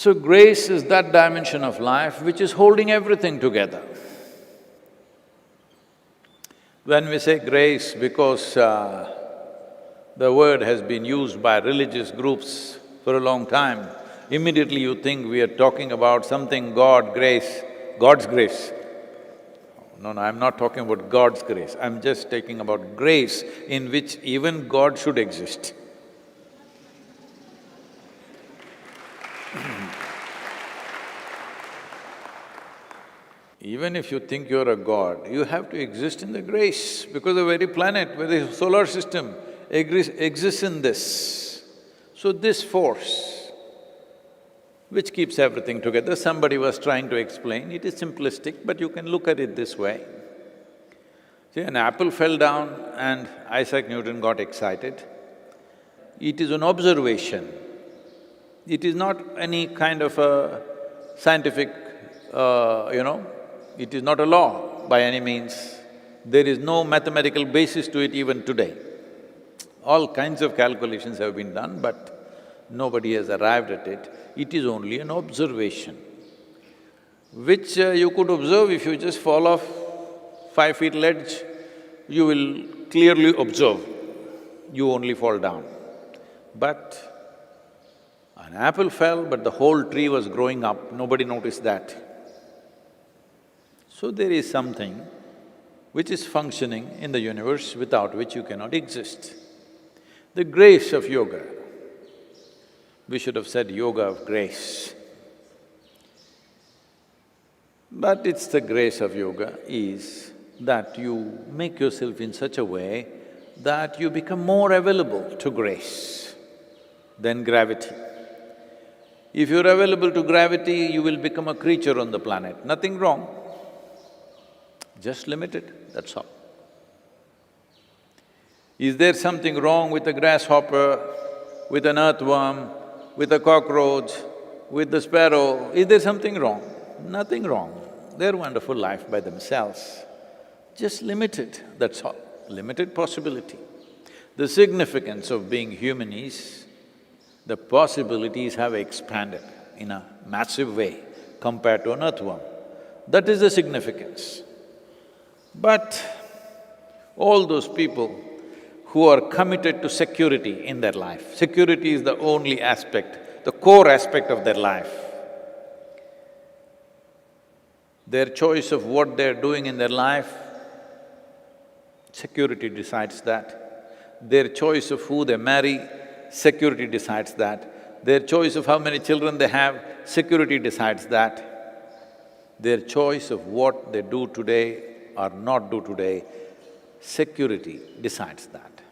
So grace is that dimension of life which is holding everything together. When we say grace, because the word has been used by religious groups for a long time, immediately you think we are talking about something God, grace, God's grace. No, I'm not talking about God's grace, I'm just talking about grace in which even God should exist. Even if you think you're a god, you have to exist in the grace because the very planet, the solar system exists in this. So this force, which keeps everything together, somebody was trying to explain, it is simplistic, but you can look at it this way. See, an apple fell down and Isaac Newton got excited. It is an observation. It is not any kind of a scientific, it is not a law by any means. There is no mathematical basis to it even today. All kinds of calculations have been done, but nobody has arrived at it. It is only an observation, which you could observe if you just fall off 5 feet ledge, you will clearly observe, you only fall down. But an apple fell, but the whole tree was growing up, nobody noticed that. So there is something which is functioning in the universe without which you cannot exist. The grace of yoga, we should have said yoga of grace. But it's the grace of yoga is that you make yourself in such a way that you become more available to grace than gravity. If you're available to gravity, you will become a creature on the planet, nothing wrong, just limited, that's all. Is there something wrong with a grasshopper, with an earthworm, with a cockroach, with the sparrow? Is there something wrong? Nothing wrong. They're wonderful life by themselves, just limited, that's all, limited possibility. The significance of being human is, the possibilities have expanded in a massive way compared to an earthworm. That is the significance. But all those people who are committed to security in their life, security is the only aspect, the core aspect of their life. Their choice of what they're doing in their life, security decides that. Their choice of who they marry, security decides that. Their choice of how many children they have, security decides that. Their choice of what they do today or not do today, security decides that.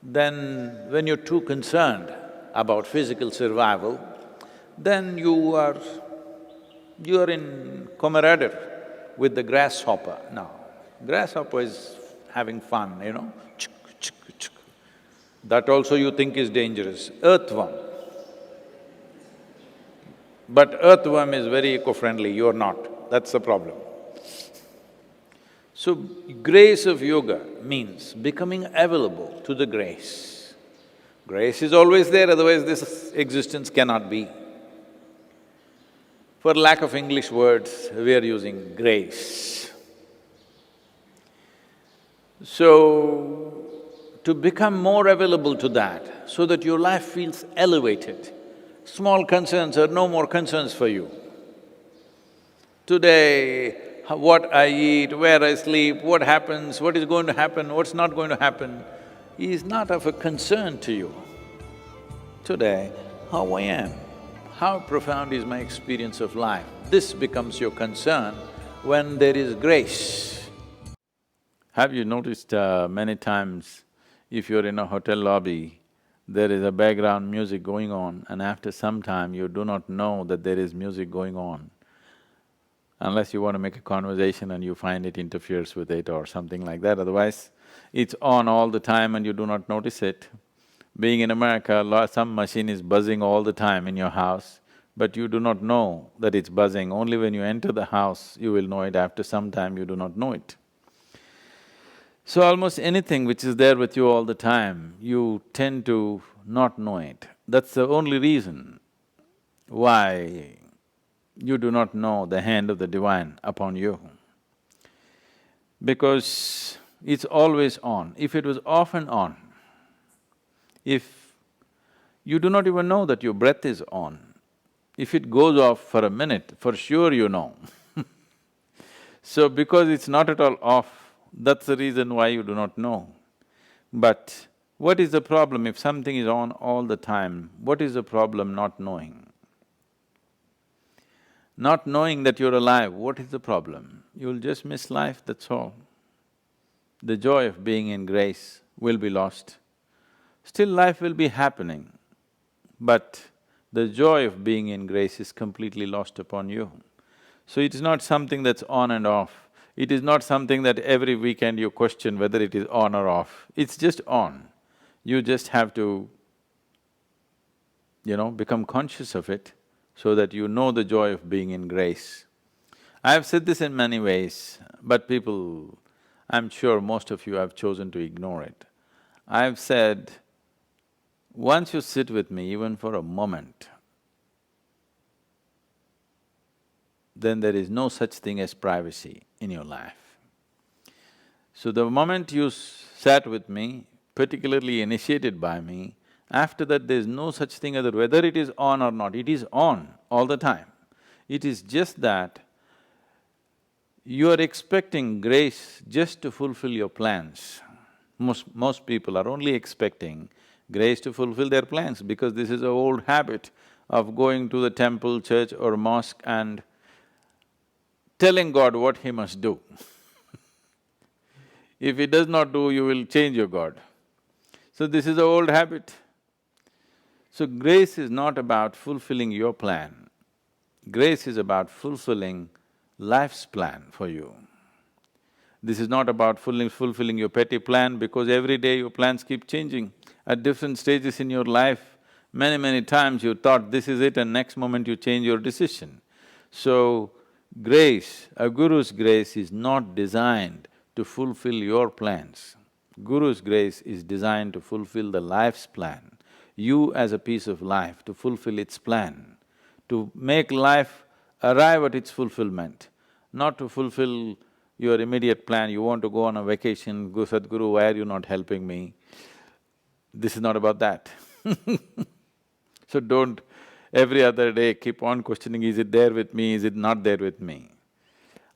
Then when you're too concerned about physical survival, then you are in camaraderie with the grasshopper. Now, grasshopper is having fun, that also you think is dangerous. Earthworm. But earthworm is very eco-friendly, you're not, that's the problem. So, grace of yoga means becoming available to the grace. Grace is always there, otherwise this existence cannot be. For lack of English words, we are using grace. So, to become more available to that, so that your life feels elevated, small concerns are no more concerns for you. Today, what I eat, where I sleep, what happens, what is going to happen, what's not going to happen, is not of a concern to you. Today, how I am, how profound is my experience of life, this becomes your concern when there is grace. Have you noticed many times, if you're in a hotel lobby, there is a background music going on and after some time you do not know that there is music going on, unless you want to make a conversation and you find it interferes with it or something like that, otherwise it's on all the time and you do not notice it. Being in America, some machine is buzzing all the time in your house, but you do not know that it's buzzing. Only when you enter the house, you will know it. After some time, you do not know it. So almost anything which is there with you all the time, you tend to not know it. That's the only reason why you do not know the hand of the divine upon you. Because it's always on. If it was off and on, if you do not even know that your breath is on, if it goes off for a minute, for sure you know. So because it's not at all off, that's the reason why you do not know. But what is the problem if something is on all the time? What is the problem not knowing? Not knowing that you're alive, what is the problem? You'll just miss life, that's all. The joy of being in grace will be lost. Still life will be happening, but the joy of being in grace is completely lost upon you. So it is not something that's on and off. It is not something that every weekend you question whether it is on or off. It's just on. You just have to, become conscious of it so that you know the joy of being in grace. I have said this in many ways, but people, I'm sure most of you have chosen to ignore it. I've said, once you sit with me even for a moment, then there is no such thing as privacy in your life. So the moment you sat with me, particularly initiated by me, after that there's no such thing as whether it is on or not, it is on all the time. It is just that you are expecting grace just to fulfill your plans. Most people are only expecting grace to fulfill their plans because this is an old habit of going to the temple, church or mosque and telling God what he must do. If he does not do, you will change your God. So this is an old habit. So grace is not about fulfilling your plan. Grace is about fulfilling life's plan for you. This is not about fulfilling your petty plan because every day your plans keep changing. At different stages in your life, many times you thought this is it and next moment you change your decision. So, grace, a guru's grace is not designed to fulfill your plans. Guru's grace is designed to fulfill the life's plan. You as a piece of life, to fulfill its plan, to make life arrive at its fulfillment, not to fulfill your immediate plan. You want to go on a vacation, go, Sadhguru, why are you not helping me? This is not about that. So don't every other day keep on questioning, is it there with me, is it not there with me?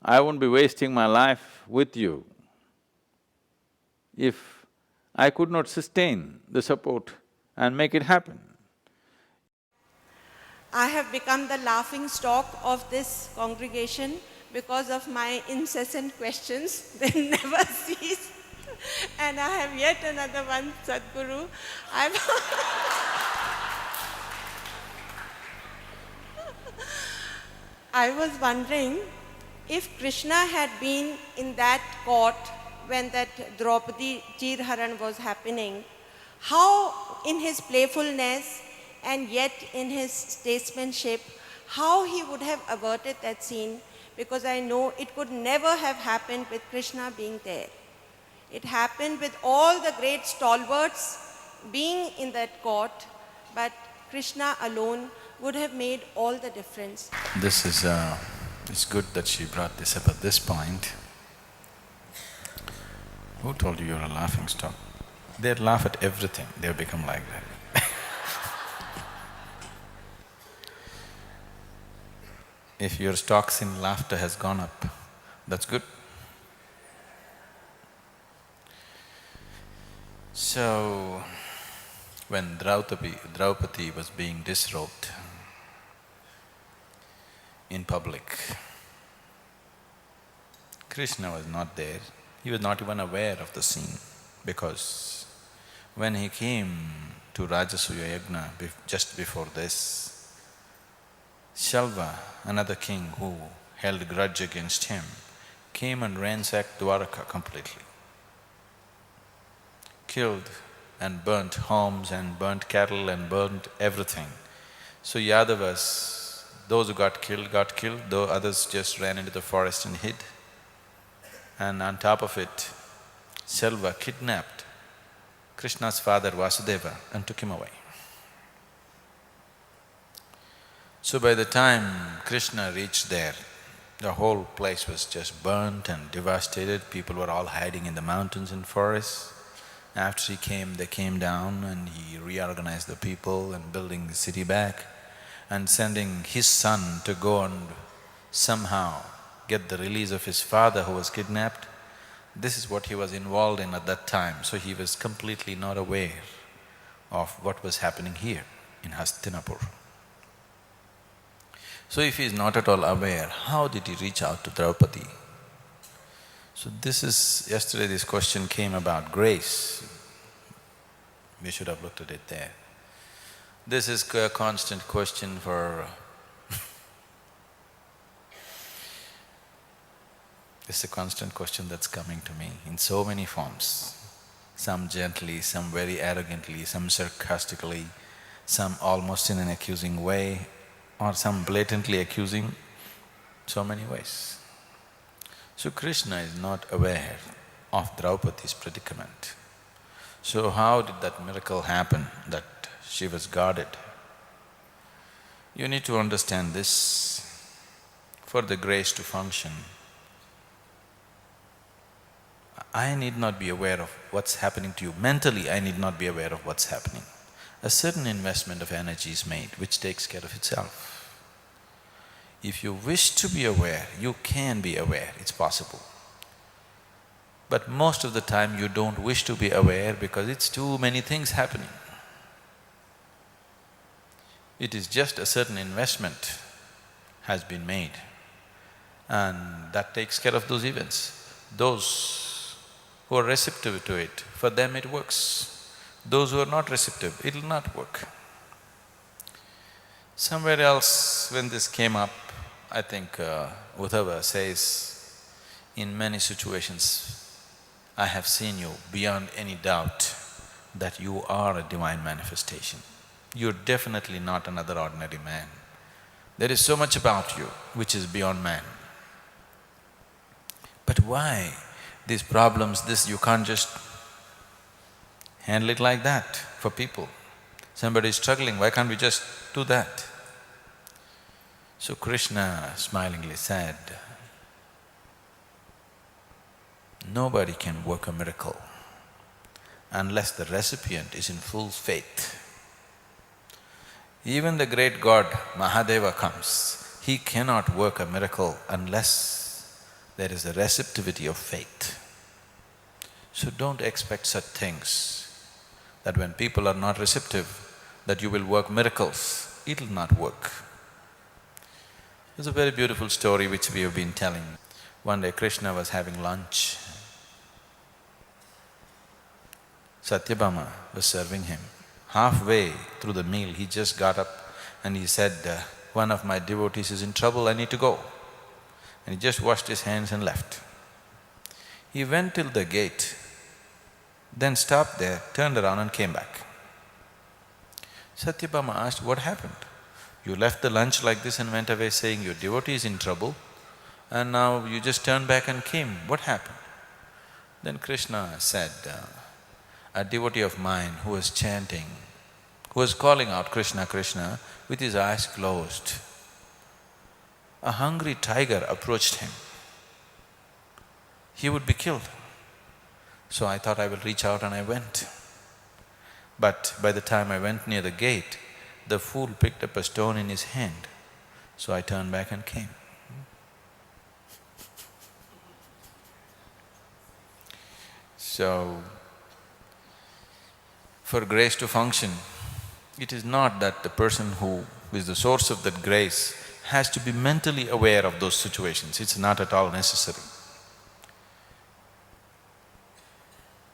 I won't be wasting my life with you if I could not sustain the support and make it happen. I have become the laughing stock of this congregation because of my incessant questions. They never cease. And I have yet another one, Sadhguru. I was wondering if Krishna had been in that court when that Draupadi Chirharan was happening, how in his playfulness and yet in his statesmanship, how he would have averted that scene, because I know it could never have happened with Krishna being there. It happened with all the great stalwarts being in that court, but Krishna alone would have made all the difference. It's good that she brought this up at this point. Who told you you're a laughing stock? They laugh at everything, they've become like that. If your stocks in laughter has gone up, that's good. So, when Draupadi was being disrobed in public, Krishna was not there. He was not even aware of the scene, because when he came to Rajasuya Yagna just before this, Shalva, another king who held grudge against him, came and ransacked Dwaraka completely. Killed and burnt homes and burnt cattle and burnt everything. So Yadavas, those who got killed, though others just ran into the forest and hid. And on top of it, Shalva kidnapped Krishna's father Vasudeva and took him away. So by the time Krishna reached there, the whole place was just burnt and devastated. People were all hiding in the mountains and forests. After he came, they came down and he reorganized the people and building the city back and sending his son to go and somehow get the release of his father who was kidnapped. This is what he was involved in at that time, so he was completely not aware of what was happening here in Hastinapur. So if he is not at all aware, how did he reach out to Draupadi? So yesterday this question came about grace. We should have looked at it there. This is a constant question for it's a constant question that's coming to me in so many forms. Some gently, some very arrogantly, some sarcastically, some almost in an accusing way, or some blatantly accusing, so many ways. So Krishna is not aware of Draupadi's predicament. So how did that miracle happen, that she was guarded? You need to understand this. For the grace to function, I need not be aware of what's happening to you. Mentally, I need not be aware of what's happening. A certain investment of energy is made which takes care of itself. If you wish to be aware, you can be aware, it's possible. But most of the time you don't wish to be aware because it's too many things happening. It is just a certain investment has been made and that takes care of those events. Those who are receptive to it, for them it works. Those who are not receptive, it'll not work. Somewhere else when this came up, I think Uddhava says, in many situations, I have seen you beyond any doubt that you are a divine manifestation. You're definitely not another ordinary man. There is so much about you which is beyond man. But why these problems, you can't just handle it like that for people. Somebody is struggling, why can't we just do that? So Krishna smilingly said, nobody can work a miracle unless the recipient is in full faith. Even the great god Mahadeva comes, he cannot work a miracle unless there is a receptivity of faith. So don't expect such things, that when people are not receptive, that you will work miracles. It'll not work. There's a very beautiful story which we have been telling. One day Krishna was having lunch. Satyabhama was serving him. Halfway through the meal, he just got up and he said, one of my devotees is in trouble, I need to go. And he just washed his hands and left. He went till the gate, then stopped there, turned around and came back. Satyabhama asked, what happened? You left the lunch like this and went away saying your devotee is in trouble, and now you just turned back and came, what happened? Then Krishna said, a devotee of mine who was chanting, who was calling out Krishna, Krishna, with his eyes closed, a hungry tiger approached him. He would be killed. So I thought I will reach out and I went. But by the time I went near the gate, the fool picked up a stone in his hand, so I turned back and came. So, for grace to function, it is not that the person who is the source of that grace has to be mentally aware of those situations, it's not at all necessary.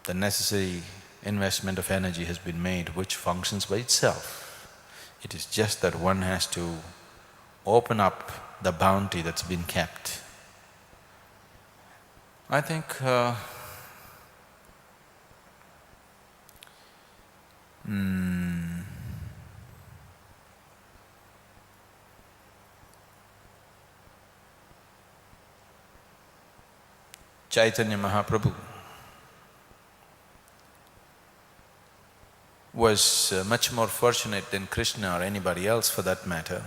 The necessary investment of energy has been made which functions by itself. It is just that one has to open up the bounty that's been kept. I think Chaitanya Mahaprabhu was much more fortunate than Krishna or anybody else for that matter.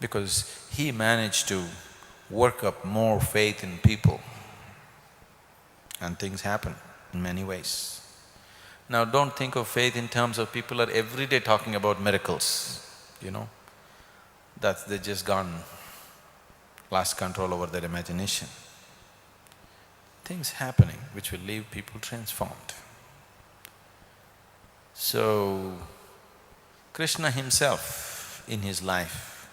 because he managed to work up more faith in people and things happen in many ways. Now don't think of faith in terms of people are every day talking about miracles, you know. They've just lost control over their imagination. Things happening which will leave people transformed. So, Krishna himself in his life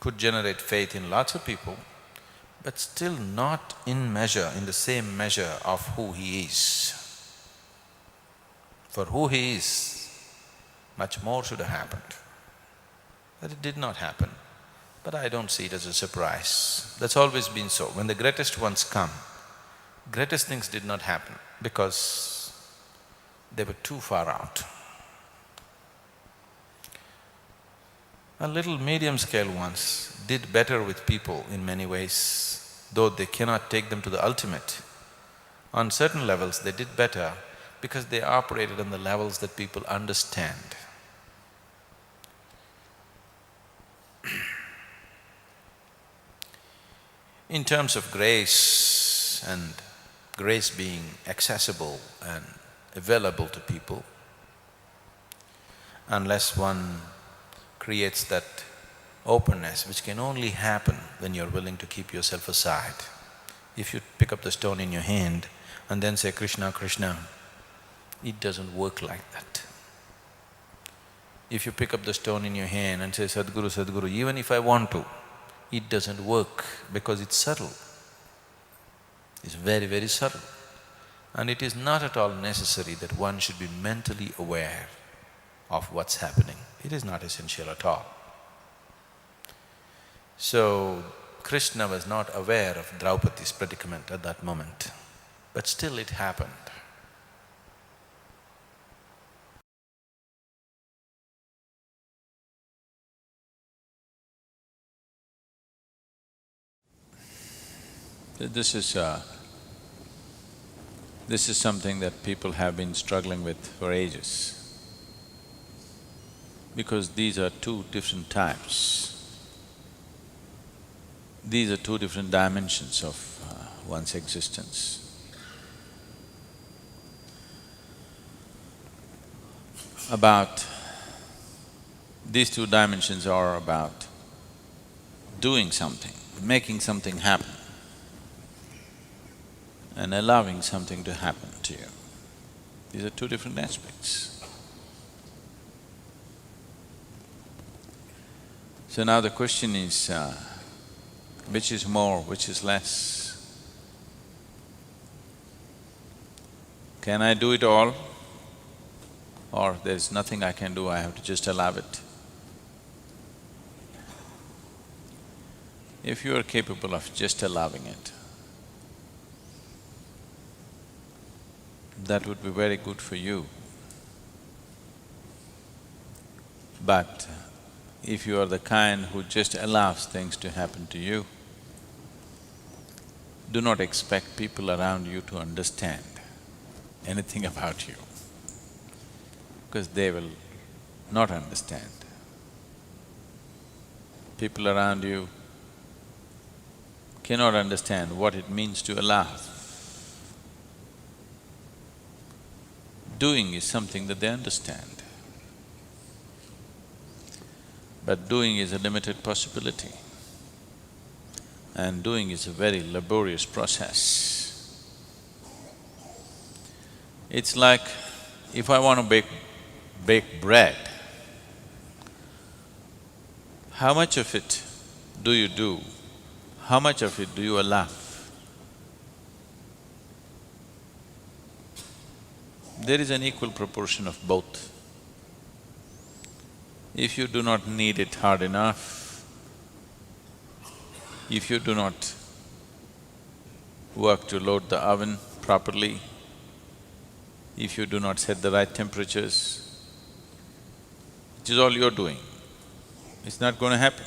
could generate faith in lots of people, but still not in the same measure of who he is. For who he is, much more should have happened. But it did not happen. But I don't see it as a surprise. That's always been so. When the greatest ones come, greatest things did not happen because they were too far out. A little medium-scale ones did better with people in many ways, though they cannot take them to the ultimate. On certain levels, they did better because they operated on the levels that people understand. In terms of grace and grace being accessible and available to people, unless one creates that openness, which can only happen when you're willing to keep yourself aside. If you pick up the stone in your hand and then say, Krishna, Krishna, it doesn't work like that. If you pick up the stone in your hand and say, Sadhguru, Sadhguru, even if I want to, it doesn't work because it's subtle. It's very, very subtle. And it is not at all necessary that one should be mentally aware of what's happening. It is not essential at all. So, Krishna was not aware of Draupadi's predicament at that moment, but still it happened. This is something that people have been struggling with for ages, because these are two different types. These are two different dimensions of one's existence. These two dimensions are about doing something, making something happen, and allowing something to happen to you. These are two different aspects. So now the question is, which is more, which is less? Can I do it all? Or there's nothing I can do, I have to just allow it? If you are capable of just allowing it, that would be very good for you. But if you are the kind who just allows things to happen to you, do not expect people around you to understand anything about you, because they will not understand. People around you cannot understand what it means to allow. Doing is something that they understand, but doing is a limited possibility, and doing is a very laborious process. It's like, if I want to bake bread, how much of it do you do? How much of it do you allow? There is an equal proportion of both. If you do not knead it hard enough, if you do not work to load the oven properly, if you do not set the right temperatures, which is all you're doing, it's not going to happen.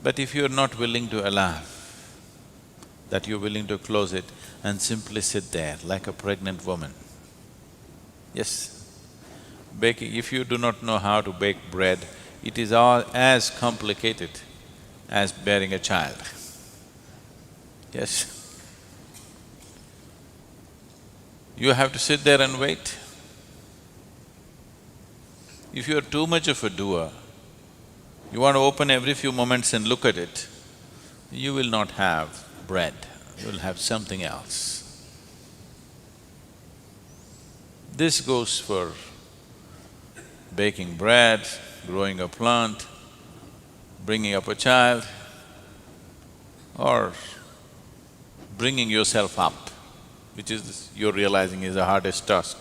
But if you're not willing to allow, that you're willing to close it and simply sit there like a pregnant woman. Yes, Baking, if you do not know how to bake bread, it is all as complicated as bearing a child. Yes. You have to sit there and wait. If you are too much of a doer, you want to open every few moments and look at it, you will not have bread, you will have something else. This goes for baking bread, growing a plant, bringing up a child, or bringing yourself up, which is, you're realizing is the hardest task.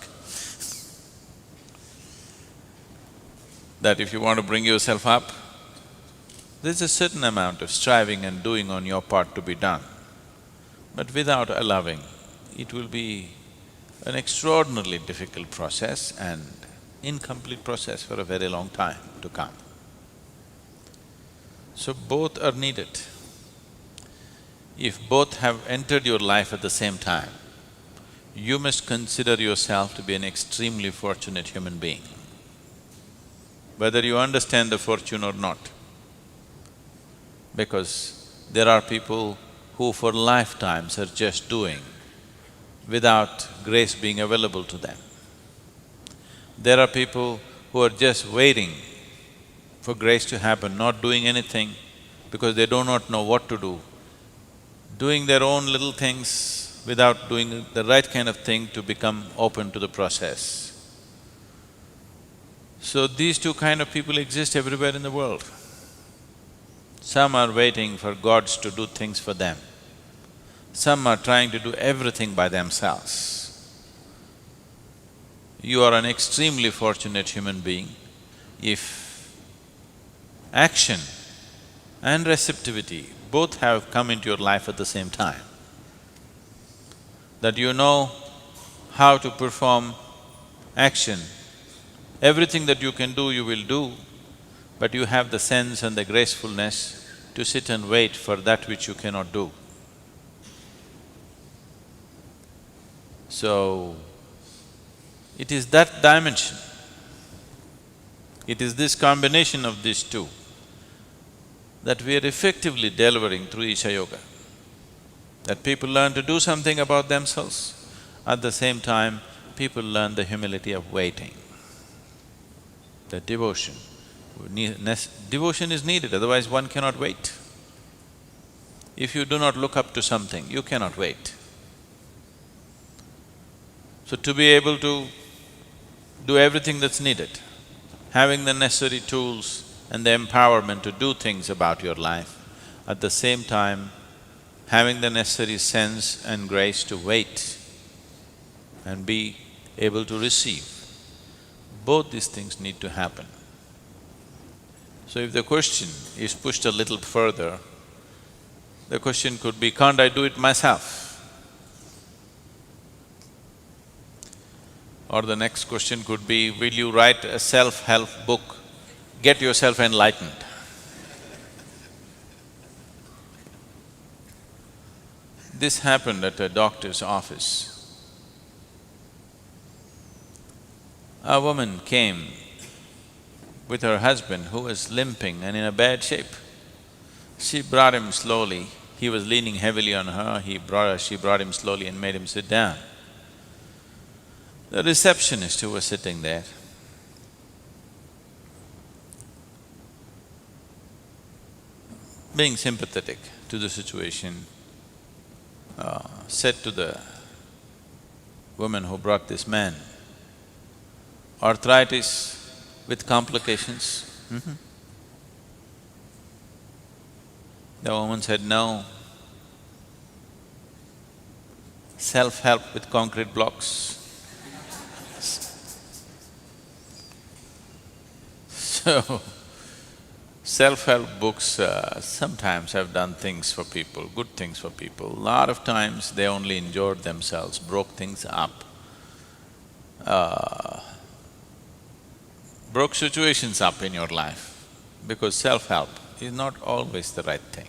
That if you want to bring yourself up, there's a certain amount of striving and doing on your part to be done. But without allowing, it will be an extraordinarily difficult process and incomplete process for a very long time to come. So both are needed. If both have entered your life at the same time, you must consider yourself to be an extremely fortunate human being, whether you understand the fortune or not. Because there are people who for lifetimes are just doing without grace being available to them. There are people who are just waiting for grace to happen, not doing anything because they do not know what to do, doing their own little things without doing the right kind of thing to become open to the process. So these two kind of people exist everywhere in the world. Some are waiting for gods to do things for them. Some are trying to do everything by themselves. You are an extremely fortunate human being if action and receptivity both have come into your life at the same time. That you know how to perform action. Everything that you can do, you will do, but you have the sense and the gracefulness to sit and wait for that which you cannot do. So, it is that dimension, it is this combination of these two that we are effectively delivering through Isha Yoga. That people learn to do something about themselves, at the same time, people learn the humility of waiting. The devotion. Devotion is needed, otherwise one cannot wait. If you do not look up to something, you cannot wait. So to be able to do everything that's needed, having the necessary tools and the empowerment to do things about your life, at the same time having the necessary sense and grace to wait and be able to receive, both these things need to happen. So if the question is pushed a little further, the question could be, can't I do it myself? Or the next question could be, will you write a self-help book, get yourself enlightened? This happened at a doctor's office. A woman came with her husband who was limping and in a bad shape. She brought him slowly, he was leaning heavily on her, she brought him slowly and made him sit down. The receptionist who was sitting there being sympathetic to the situation, said to the woman who brought this man, arthritis with complications? The woman said, no. Self-help with concrete blocks. So, self-help books sometimes have done things for people, good things for people. A lot of times they only injured themselves, broke things up, broke situations up in your life, because self-help is not always the right thing.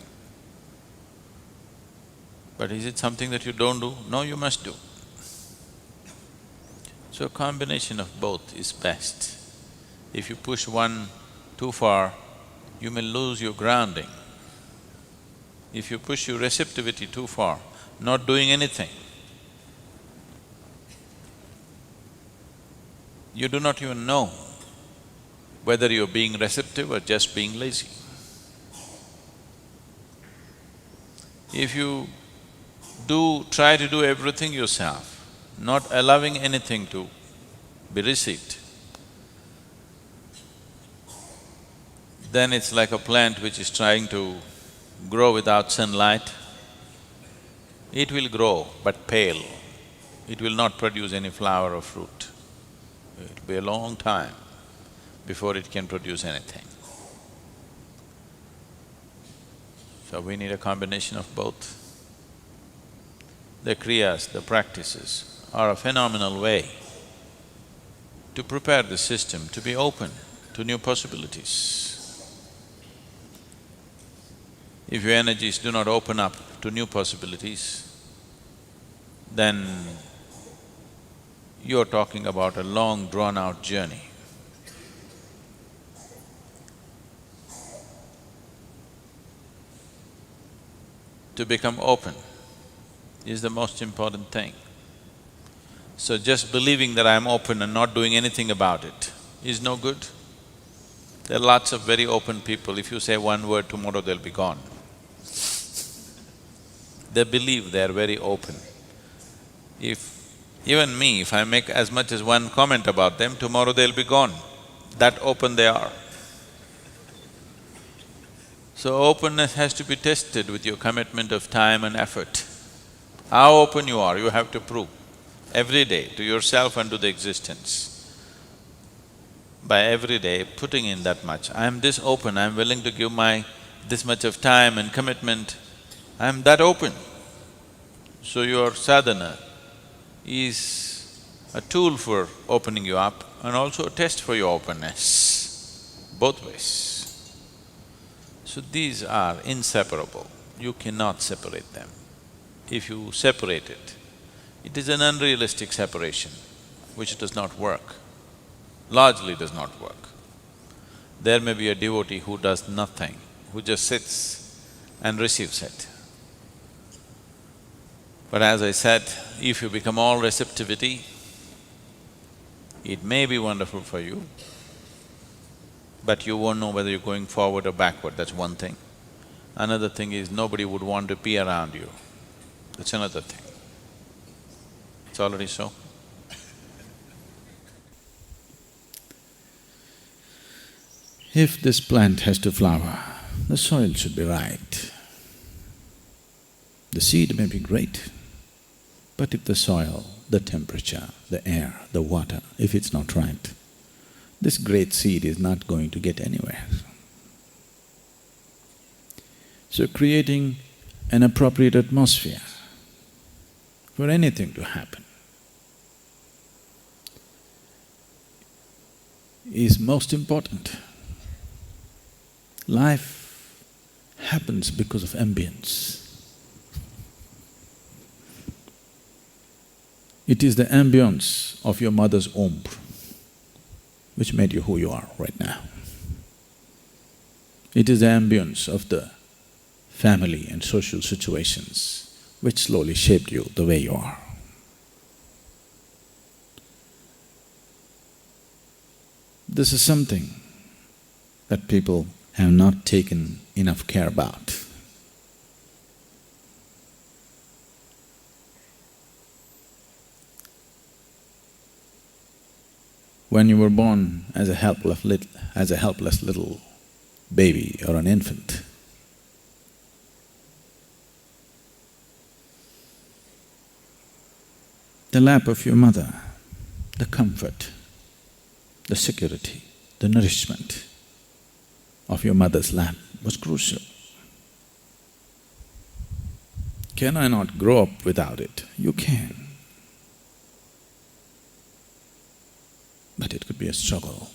But is it something that you don't do? No, you must do. So a combination of both is best. If you push one too far, you may lose your grounding. If you push your receptivity too far, not doing anything, you do not even know whether you're being receptive or just being lazy. If you try to do everything yourself, not allowing anything to be received, then it's like a plant which is trying to grow without sunlight. It will grow, but pale. It will not produce any flower or fruit. It'll be a long time before it can produce anything. So we need a combination of both. The kriyas, the practices are a phenomenal way to prepare the system to be open to new possibilities. If your energies do not open up to new possibilities, then you're talking about a long drawn-out journey. To become open is the most important thing. So just believing that I'm open and not doing anything about it is no good. There are lots of very open people, if you say one word, tomorrow they'll be gone. They believe they're very open. Even me, if I make as much as one comment about them, tomorrow they'll be gone. That open they are. So openness has to be tested with your commitment of time and effort. How open you are, you have to prove every day to yourself and to the existence. By every day putting in that much, I'm this open, I'm willing to give my this much of time and commitment, I'm that open. So your sadhana is a tool for opening you up and also a test for your openness, both ways. So these are inseparable, you cannot separate them. If you separate it, it is an unrealistic separation which does not work, largely does not work. There may be a devotee who does nothing, who just sits and receives it. But as I said, if you become all receptivity, it may be wonderful for you, but you won't know whether you're going forward or backward, that's one thing. Another thing is nobody would want to be around you, that's another thing. It's already so. If this plant has to flower, the soil should be right. The seed may be great, but if the soil, the temperature, the air, the water, if it's not right, this great seed is not going to get anywhere. So creating an appropriate atmosphere for anything to happen is most important. Life happens because of ambience. It is the ambience of your mother's womb which made you who you are right now. It is the ambience of the family and social situations which slowly shaped you the way you are. This is something that people have not taken enough care about. When you were born as a helpless little baby or an infant, the lap of your mother, the comfort, the security, the nourishment of your mother's lap was crucial. Can I not grow up without it? You can. But it could be a struggle.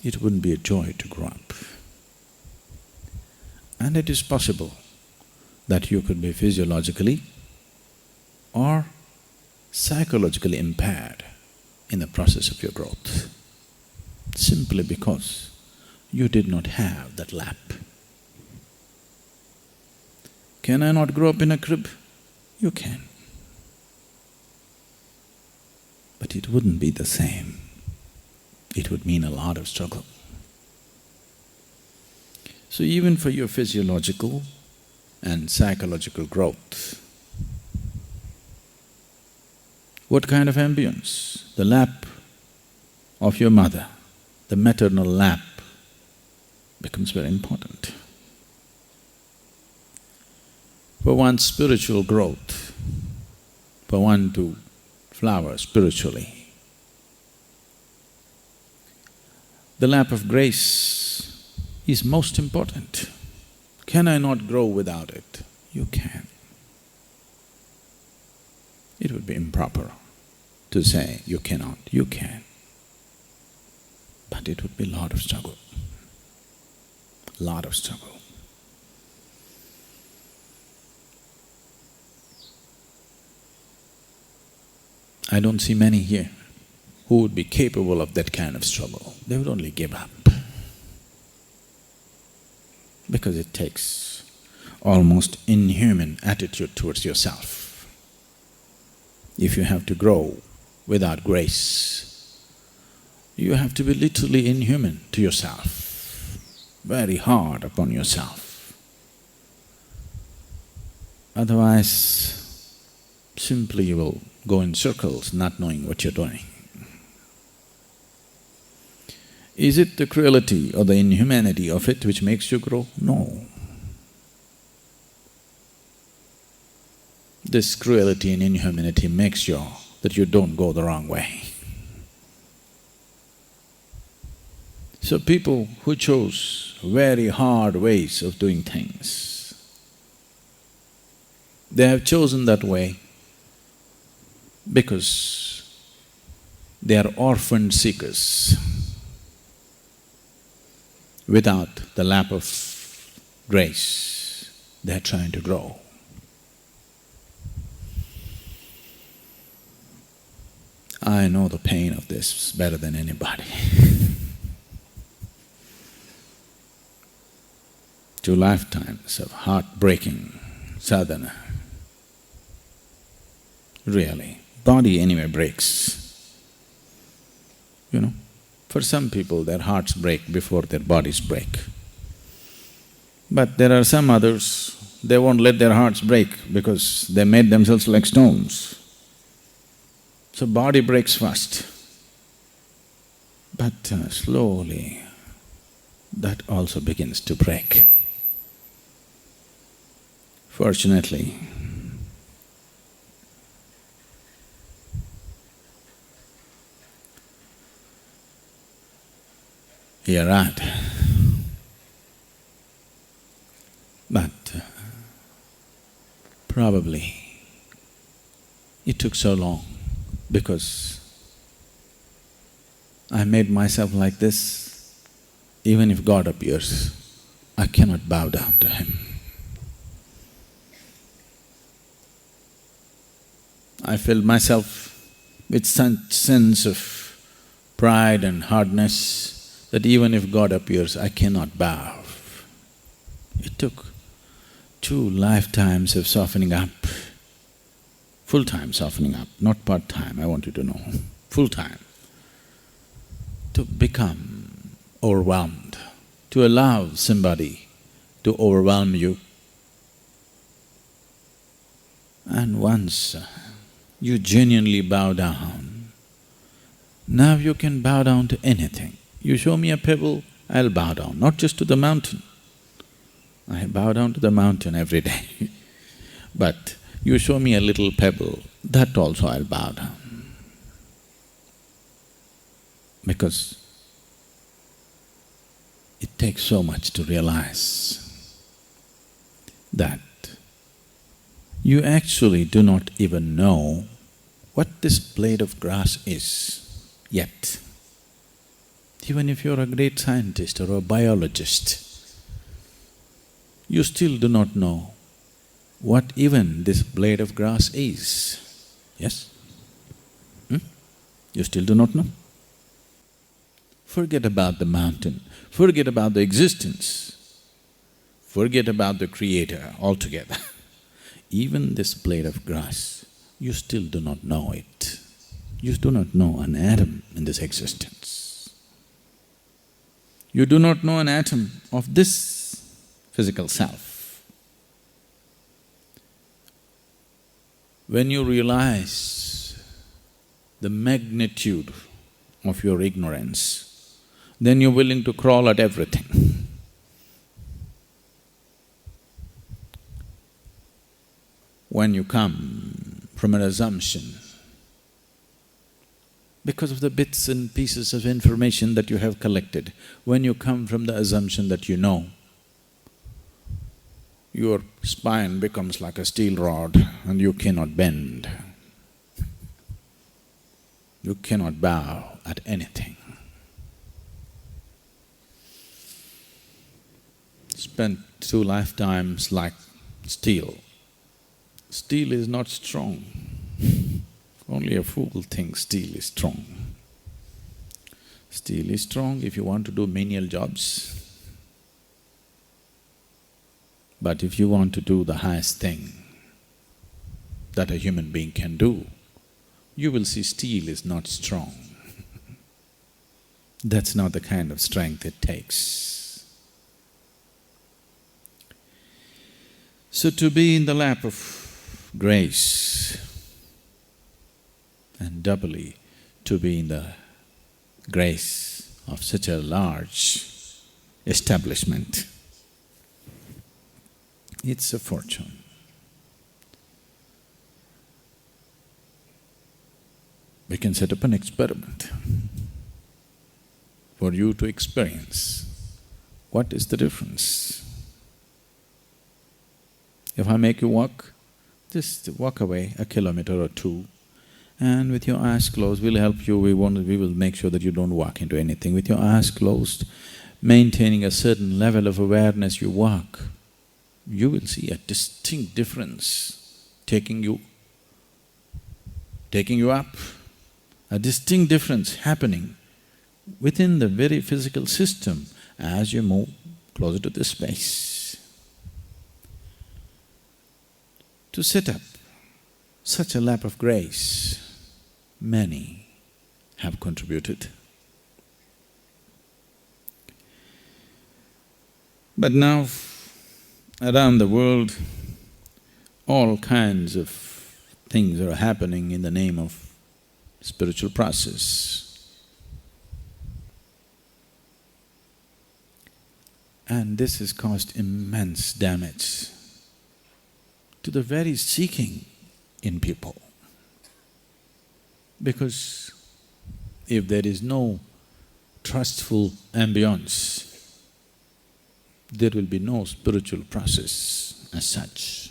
It wouldn't be a joy to grow up. And it is possible that you could be physiologically or psychologically impaired in the process of your growth, simply because you did not have that lap. Can I not grow up in a crib? You can. But it wouldn't be the same. It would mean a lot of struggle. So even for your physiological and psychological growth, what kind of ambience? The lap of your mother, the maternal lap becomes very important. For one's spiritual growth, for one to flower spiritually, the lap of grace is most important. Can I not grow without it? You can. It would be improper to say you cannot. You can. But it would be a lot of struggle. Lot of struggle. I don't see many here who would be capable of that kind of struggle. They would only give up. Because it takes almost inhuman attitude towards yourself. If you have to grow without grace, you have to be literally inhuman to yourself, very hard upon yourself. Otherwise, simply you will go in circles not knowing what you're doing. Is it the cruelty or the inhumanity of it which makes you grow? No. This cruelty and inhumanity makes sure that you don't go the wrong way. So people who chose very hard ways of doing things, they have chosen that way because they are orphaned seekers. Without the lap of grace, they are trying to grow. I know the pain of this better than anybody. 2 lifetimes of heartbreaking sadhana. Really, body anyway breaks. You know, for some people their hearts break before their bodies break. But there are some others, they won't let their hearts break because they made themselves like stones. So body breaks first. But slowly, that also begins to break. Fortunately, you're right. But probably it took so long because I made myself like this. Even if God appears, I cannot bow down to Him. I filled myself with such sense of pride and hardness that even if God appears, I cannot bow. It took 2 lifetimes of softening up, full-time softening up, not part-time, I want you to know, full-time, to become overwhelmed, to allow somebody to overwhelm you. And once you genuinely bow down, now you can bow down to anything. You show me a pebble, I'll bow down, not just to the mountain. I bow down to the mountain every day. But you show me a little pebble, that also I'll bow down. Because it takes so much to realize that you actually do not even know what this blade of grass is yet. Even if you're a great scientist or a biologist, you still do not know what even this blade of grass is. Yes? You still do not know. Forget about the mountain, forget about the existence, forget about the creator altogether. Even this blade of grass, you still do not know it. You do not know an atom in this existence. You do not know an atom of this physical self. When you realize the magnitude of your ignorance, then you're willing to crawl at everything. When you come from an assumption, because of the bits and pieces of information that you have collected, when you come from the assumption that you know, your spine becomes like a steel rod and you cannot bend. You cannot bow at anything. Spent 2 lifetimes like steel. Steel is not strong. Only a fool thinks steel is strong. Steel is strong if you want to do menial jobs. But if you want to do the highest thing that a human being can do, you will see steel is not strong. That's not the kind of strength it takes. So to be in the lap of grace, and doubly to be in the grace of such a large establishment, it's a fortune. We can set up an experiment for you to experience what is the difference. If I make you walk, just walk away a kilometer or 2, and with your eyes closed, we'll help you, we will make sure that you don't walk into anything. With your eyes closed, maintaining a certain level of awareness, you walk, you will see a distinct difference taking you up, a distinct difference happening within the very physical system as you move closer to this space. To set up such a lap of grace, many have contributed. But now, around the world, all kinds of things are happening in the name of spiritual process. And this has caused immense damage to the very seeking in people. Because if there is no trustful ambience, there will be no spiritual process as such.